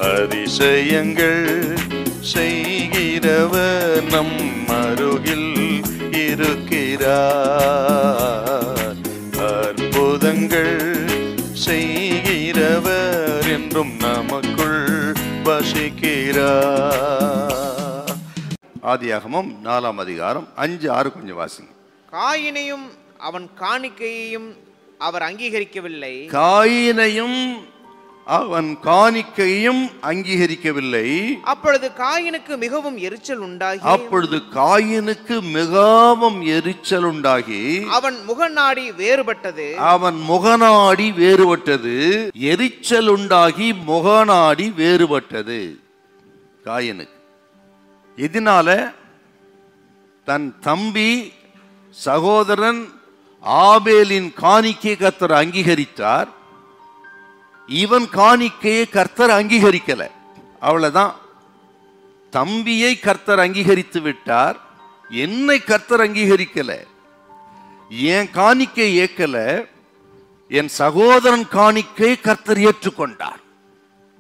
அதிசயங்கள் செய்கிறவர் நம் அருகில் இருக்கிறார். அற்புதங்கள் செய்கிறவர் என்றும் நமக்குள் வசிக்கிறார். ஆதியாகமம் 4ஆம் அதிகாரம் 5-6 கொஞ்சம் வாசிங்க. காயினையும் அவன் காணிக்கையையும் அவர் அங்கீகரிக்கவில்லை. காயினையும் அவன் காணிக்கையும் அங்கீகரிக்கவில்லை. அப்பொழுது காயினுக்கு மிகவும் எரிச்சல் உண்டாகி அவன் முகநாடி வேறுபட்டது. எரிச்சல் உண்டாகி முகநாடி வேறுபட்டது. காயினுக்கு இதனால தன் தம்பி சகோதரன் ஆபேலின் காணிக்கை கர்த்தர் அங்கீகரித்தார். இவன் காணிக்கையை கர்த்தர் அங்கீகரிக்கல. அவ்வளவுதான். தம்பியை கர்த்தர் அங்கீகரித்து விட்டார், என்னை கர்த்தர் அங்கீகரிக்கல. என் காணிக்கை ஏற்கல, என் சகோதரன் காணிக்கை கர்த்தர் ஏற்றுக்கொண்டார்.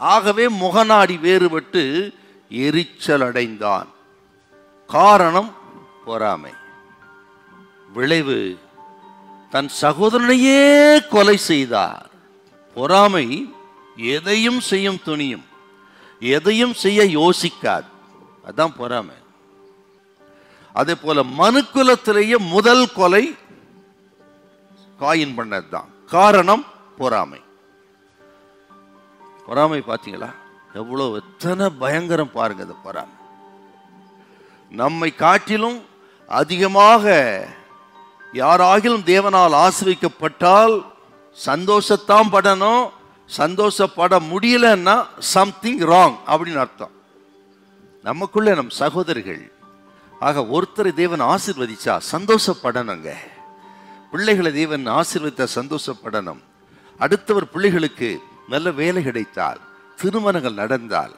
ஆகவே முகநாடி வேறுபட்டு எரிச்சல் அடைந்தான். காரணம் பொறாமை. விளைவு தன் சகோதரனையே கொலை செய்தார். பொறாமை எதையும் செய்யும் துணியும், எதையும் செய்ய யோசிக்காது. அதான் பொறாமை. அதே போல மனுக்குலத்திலேயே முதல் கொலை காயின் பண்ணதுதான். காரணம் பொறாமை. பொறாமை பார்த்தீங்களா? எவ்வளவு எத்தனை பயங்கரம் பாருங்க. அந்த பொறாமை நம்மை காட்டிலும் அதிகமாக யாராகிலும் தேவனால் ஆசீர்வதிக்கப்பட்டால் சந்தோஷத்தான் படணும். சந்தோஷப்பட முடியலன்னா சம்திங் ராங் அப்படின்னு அர்த்தம். நமக்குள்ள நம் சகோதரிகள் ஆக ஒருத்தரை தேவன் ஆசீர்வதிச்சா சந்தோஷப்படணுங்க. பிள்ளைகளை தேவன் ஆசீர்வதித்தா சந்தோஷப்படணும். அடுத்தவர் பிள்ளைகளுக்கு நல்ல வேலை கிடைத்தால், திருமணங்கள் நடந்தால்,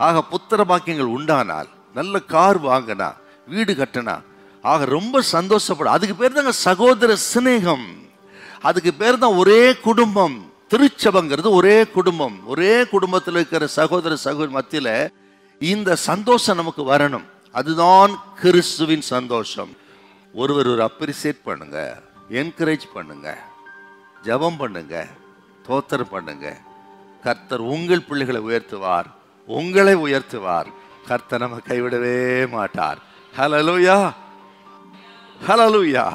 ஆக புத்திர பாக்கியங்கள் உண்டானால், நல்ல கார் வாங்கினா, வீடு கட்டினா, ஆக ரொம்ப சந்தோஷப்பட. அதுக்கு பேர் தாங்க சகோதர சிநேகம். அதுக்கு பேர் தான் ஒரே குடும்பம். திருச்சபைங்கிறது ஒரே குடும்பம். ஒரே குடும்பத்தில் இருக்கிற சகோதர சகோதரி மத்தியில் இந்த சந்தோஷம் நமக்கு வரணும். அதுதான் கிறிஸ்துவின் சந்தோஷம். ஒருவர் அப்ரிசியேட் பண்ணுங்க, என்கரேஜ் பண்ணுங்க, ஜெபம் பண்ணுங்க, தோத்திரம் பண்ணுங்க. கர்த்தர் உங்கள் பிள்ளைகளை உயர்த்துவார், உங்களை உயர்த்துவார். கர்த்தர் நம்ம கைவிடவே மாட்டார். ஹல்லேலூயா, ஹல்லேலூயா.